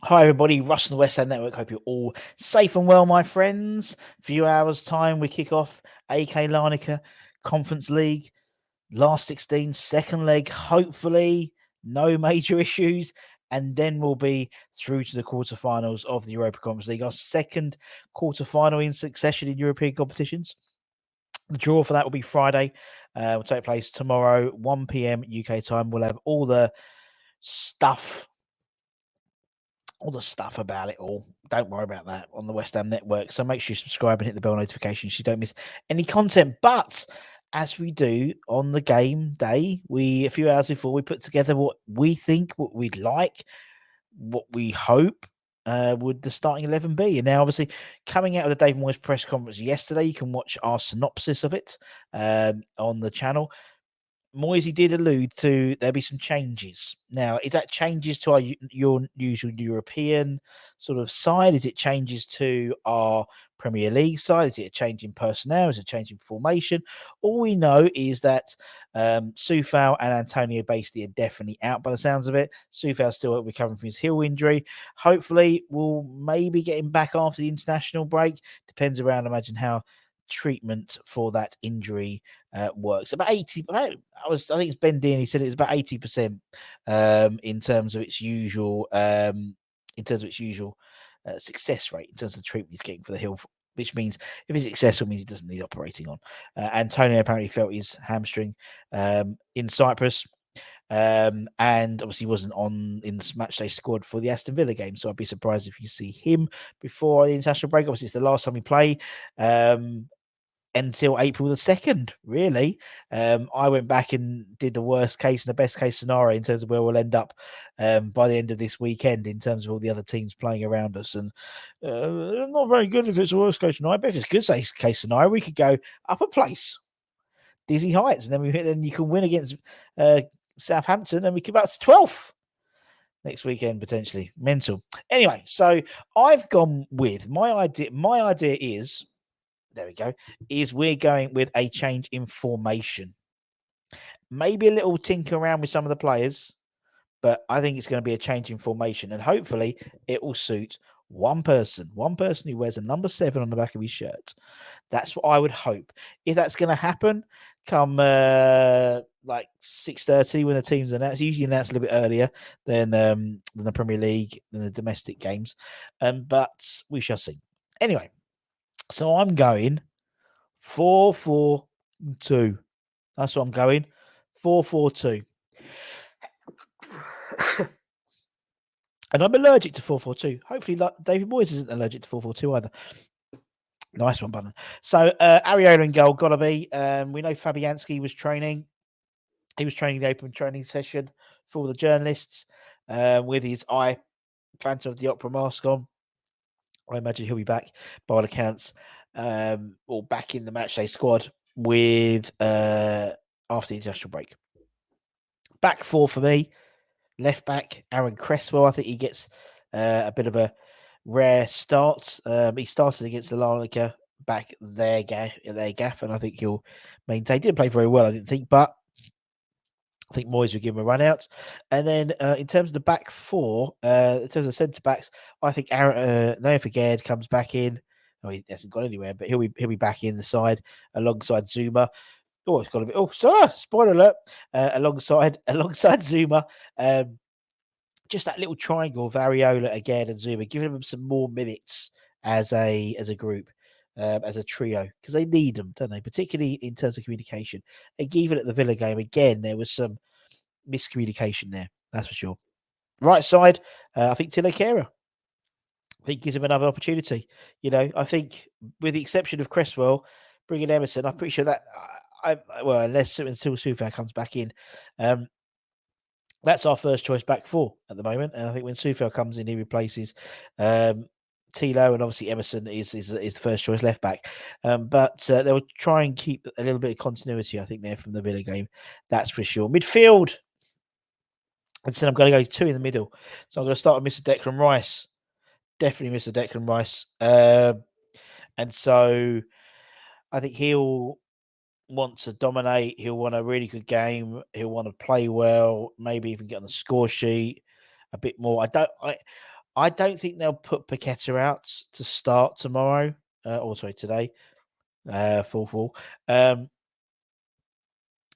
Hi, everybody. Russ and the West End Network. Hope you're all safe and well, my friends. A few hours' time, we kick off Aek Larnaca Conference League, last 16, second leg. Hopefully, no major issues. And then we'll be through to the quarterfinals of the Europa Conference League, our second quarterfinal in succession in European competitions. The draw for that will be Friday. Will take place tomorrow, 1 p.m. UK time. We'll have all the stuff about it all. Don't worry about that on the West Ham Network. So make sure you subscribe and hit the bell notification so you don't miss any content. But as we do on the game day, a few hours before, we put together what we think, what we'd like, what we hope would the starting 11 be. And now, obviously, coming out of the Dave Moyes press conference yesterday, you can watch our synopsis of it on the channel. Moisey did allude to there'll be some changes. Now, is that changes to your usual European sort of side? Is it changes to our Premier League side? Is it a change in personnel? Is it a change in formation? All we know is that Soufal and Antonio basically are definitely out by the sounds of it. Soufal's still recovering from his heel injury. Hopefully, we'll maybe get him back after the international break. Depends around, imagine, how treatment for that injury works. About 80. I think it's Ben Dean. He said it was about 80% in terms of its usual success rate in terms of the treatment he's getting for the heel. Which means if he's successful, means he doesn't need operating on. Antonio apparently felt his hamstring in Cyprus. And obviously wasn't in the matchday squad for the Aston Villa game. So I'd be surprised if you see him before the international break. Obviously, it's the last time we play. Until April the 2nd, really. I went back and did the worst case and the best case scenario in terms of where we'll end up by the end of this weekend in terms of all the other teams playing around us. And not very good if it's a worst case scenario, but if it's a good case scenario, we could go up a place, dizzy heights, and then you can win against Southampton and we could go up to 12th next weekend, potentially. Mental. Anyway, so I've gone with my idea. My idea is, there we go, is we're going with a change in formation. Maybe a little tinker around with some of the players, but I think it's going to be a change in formation, and hopefully it will suit one person who wears a number 7 on the back of his shirt. That's what I would hope. If that's going to happen, come like 6:30 when the team's announced. Usually announced a little bit earlier than the Premier League, than the domestic games, but we shall see. Anyway, so I'm going 4-4-2. That's what I'm going. 4-4-2. And I'm allergic to 4-4-2. Hopefully, David Moyes isn't allergic to 4-4-2 either. Nice one, Button. So, Areola in goal, gotta be. We know Fabianski was training. He was training the open training session for the journalists with his Phantom of the Opera mask on. I imagine he'll be back by all accounts, or back in the matchday squad with after the international break. Back 4 for me. Left back, Aaron Cresswell. I think he gets a bit of a rare start. He started against the Larnaca back their gaff, and I think he'll maintain. Didn't play very well, I didn't think, but I think Moyes will give him a run out. And then in terms of the back 4, in terms of centre backs, I think Noah Fagad comes back in. Oh, he hasn't gone anywhere, but he'll be back in the side alongside Zuma. Oh, it's got a bit. Oh, sorry, spoiler alert! Alongside Zuma, just that little triangle of Areola again and Zuma, giving them some more minutes as a group, as a trio, because they need them, don't they? Particularly in terms of communication. And even at the Villa game, again, there was some miscommunication there. That's for sure. Right side, I think Tilo Kehrer. I think gives him another opportunity. I think with the exception of Cresswell, bringing Emerson, I'm pretty sure that until Soufal comes back in, that's our first choice back 4 at the moment. And I think when Soufal comes in, he replaces Tilo, and obviously Emerson is the first choice left back. But they will try and keep a little bit of continuity, I think, there from the Villa game. That's for sure. Midfield. And so I'm going to go 2 in the middle. So I'm going to start with Mr. Declan Rice. Definitely Mr. Declan Rice. And so I think he'll want to dominate. He'll want a really good game. He'll want to play well, maybe even get on the score sheet a bit more. I don't think they'll put Paqueta out to start tomorrow. Or sorry, today. 4-4.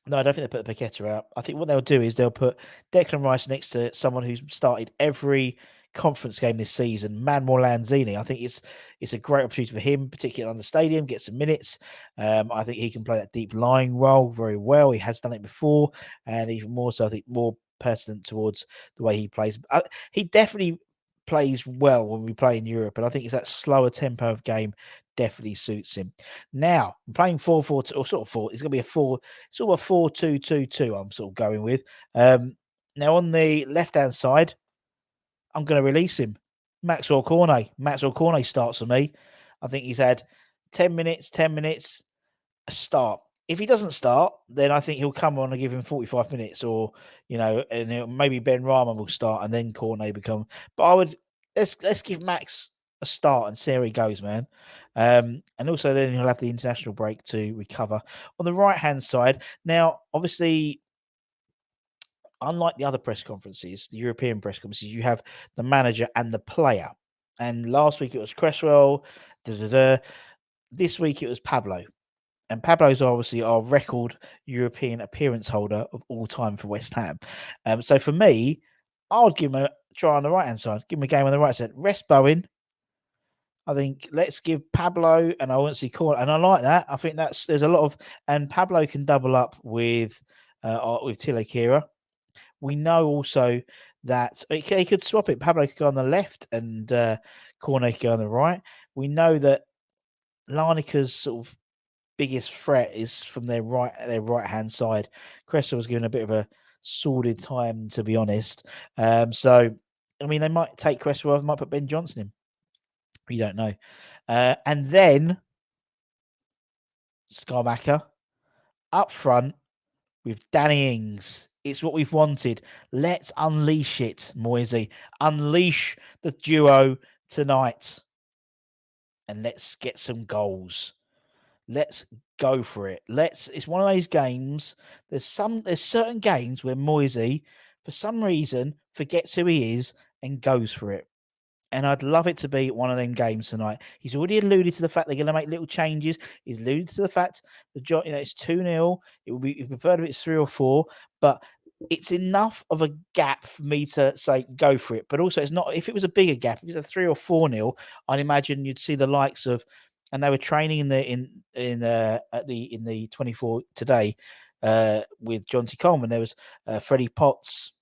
No, I don't think they'll put Paqueta out. I think what they'll do is they'll put Declan Rice next to someone who's started every conference game this season, Manuel Lanzini. I think it's a great opportunity for him, particularly on the stadium, get some minutes. I think he can play that deep lying role very well. He has done it before, and even more so, I think more pertinent towards the way he plays. He definitely plays well when we play in Europe, and I think it's that slower tempo of game definitely suits him. Now, I'm playing 4-4-2, or sort of 4. It's going to be a 4, sort of a 4-2-2-2. I'm sort of going with. Now, on the left hand side, I'm going to release him. Maxwell Cornet. Maxwell Cornet starts for me. I think he's had 10 minutes, a start. If he doesn't start, then I think he'll come on and give him 45 minutes, or and maybe Ben Rahman will start and then Cornet become. But I would let's give Max a start and see how he goes, man. And also then he'll have the international break to recover. On the right hand side, now obviously, unlike the other press conferences, the European press conferences, you have the manager and the player. And last week it was Cresswell. This week it was Pablo. And Pablo's obviously our record European appearance holder of all time for West Ham. So for me, I would give him a try on the right hand side, give him a game on the right side. Rest Bowen. I think let's give Pablo, and I won't see Corner, and I like that. I think there's a lot of, and Pablo can double up with Tilo Kira. We know also that he could swap it. Pablo could go on the left, and Corner could go on the right. We know that Larnaca's sort of biggest threat is from their right hand side. Cresswell was given a bit of a sordid time, to be honest. So I mean, they might take Cresswell, they might put Ben Johnson in. We don't know. And then Scarmacker up front with Danny Ings. It's what we've wanted. Let's unleash it, Moisey. Unleash the duo tonight. And let's get some goals. Let's go for it. It's one of those games. There's certain games where Moisey, for some reason, forgets who he is and goes for it. And I'd love it to be one of them games tonight. He's already alluded to the fact they're going to make little changes. He's alluded to the fact that it's 2-0. It would be preferred if it's 3 or 4, but it's enough of a gap for me to say go for it. But also, it's not. If it was a bigger gap, if it was a 3 or 4-0, I'd imagine you'd see the likes of, and they were training in the 24 today with John T. Coleman. There was Freddie Potts,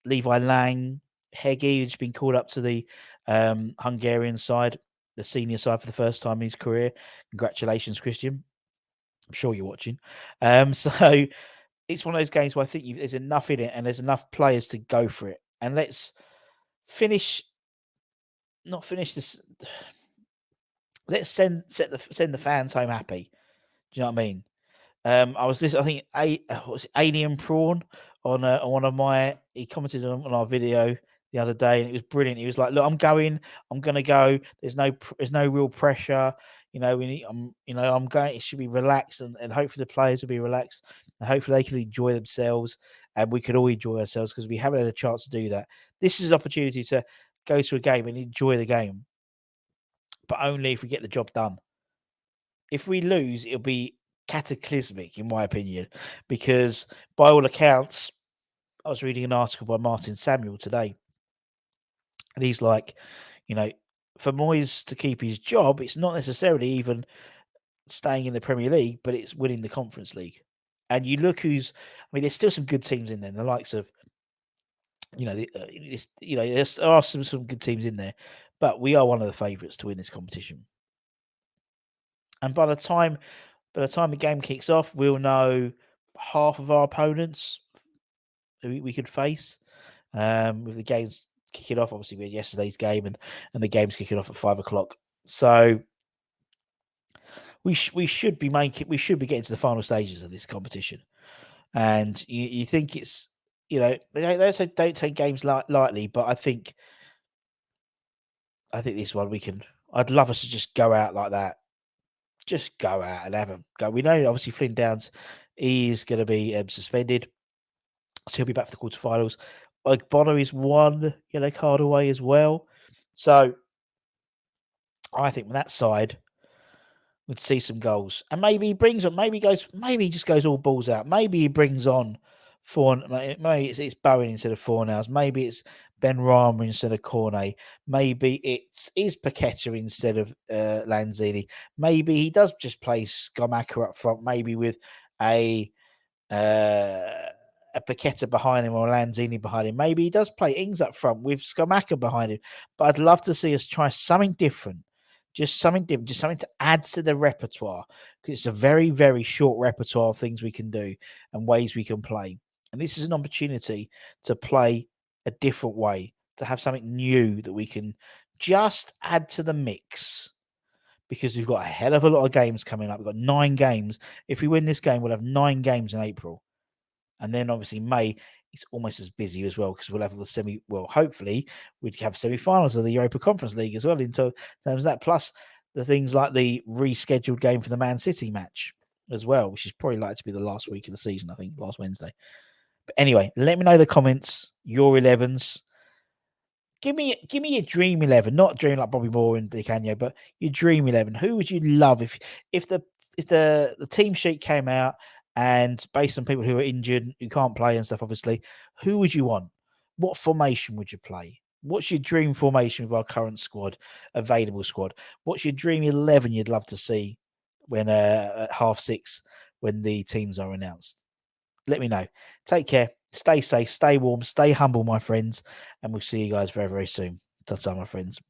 Levi Lang, Heggie, who's been called up to the Hungarian side, the senior side for the first time in his career. Congratulations, Christian. I'm sure you're watching. So it's one of those games where I think there's enough in it and there's enough players to go for it. And let's not finish this. Let's send the fans home happy. Do you know what I mean? I think Alien Prawn on one of my. He commented on our video the other day, and it was brilliant. He was like, "Look, I'm going to go. There's no real pressure. I'm going. It should be relaxed, and hopefully the players will be relaxed, and hopefully they can enjoy themselves, and we could all enjoy ourselves because we haven't had a chance to do that. This is an opportunity to go to a game and enjoy the game, but only if we get the job done. If we lose, it'll be cataclysmic, in my opinion, because by all accounts, I was reading an article by Martin Samuel today, and he's like, for Moyes to keep his job, it's not necessarily even staying in the Premier League, but it's winning the Conference League. And you look there's still some good teams in there, the likes of, there are some good teams in there, but we are one of the favourites to win this competition. And by the time the game kicks off, we'll know half of our opponents who we could face. With the games kicking off, obviously we had yesterday's game, and the game's kicking off at 5:00. So we should be getting to the final stages of this competition. And you think it's they say don't take games lightly, but I think this one we can. I'd love us to just go out like that. Just go out and have a go. We know obviously Flynn Downs is going to be suspended, so he'll be back for the quarterfinals. Like Bono is one yellow card away as well. So I think that side would see some goals, and maybe he brings on, maybe he just goes all balls out. Maybe he brings on maybe it's Bowen instead of Fornals. Maybe it's Ben Rama instead of Cornet. Maybe is Paqueta instead of Lanzini. Maybe he does just play Skamaka up front. Maybe with a uh, a Paqueta behind him or Lanzini behind him. Maybe he does play Ings up front with Skamaka behind him. But I'd love to see us try something different. Just something different, just something to add to the repertoire. Because it's a very, very short repertoire of things we can do and ways we can play. And this is an opportunity to play a different way, to have something new that we can just add to the mix. Because we've got a hell of a lot of games coming up. We've got 9 games. If we win this game, we'll have 9 games in April. And then obviously May is almost as busy as well because we'll have the hopefully we'd have semi-finals of the Europa Conference League as well in terms of that, plus the things like the rescheduled game for the Man City match as well, which is probably likely to be the last week of the season, I think, last Wednesday. But anyway, let me know in the comments, your 11s. Give me your dream 11, not dream like Bobby Moore and Di Canio, but your dream 11. Who would you love if the team sheet came out and based on people who are injured, who can't play and stuff, obviously, who would you want? What formation would you play? What's your dream formation with our current squad, available squad? What's your dream 11 you'd love to see when at 6:30 when the teams are announced? Let me know. Take care. Stay safe. Stay warm. Stay humble, my friends. And we'll see you guys very, very soon. Ta-ta, my friends.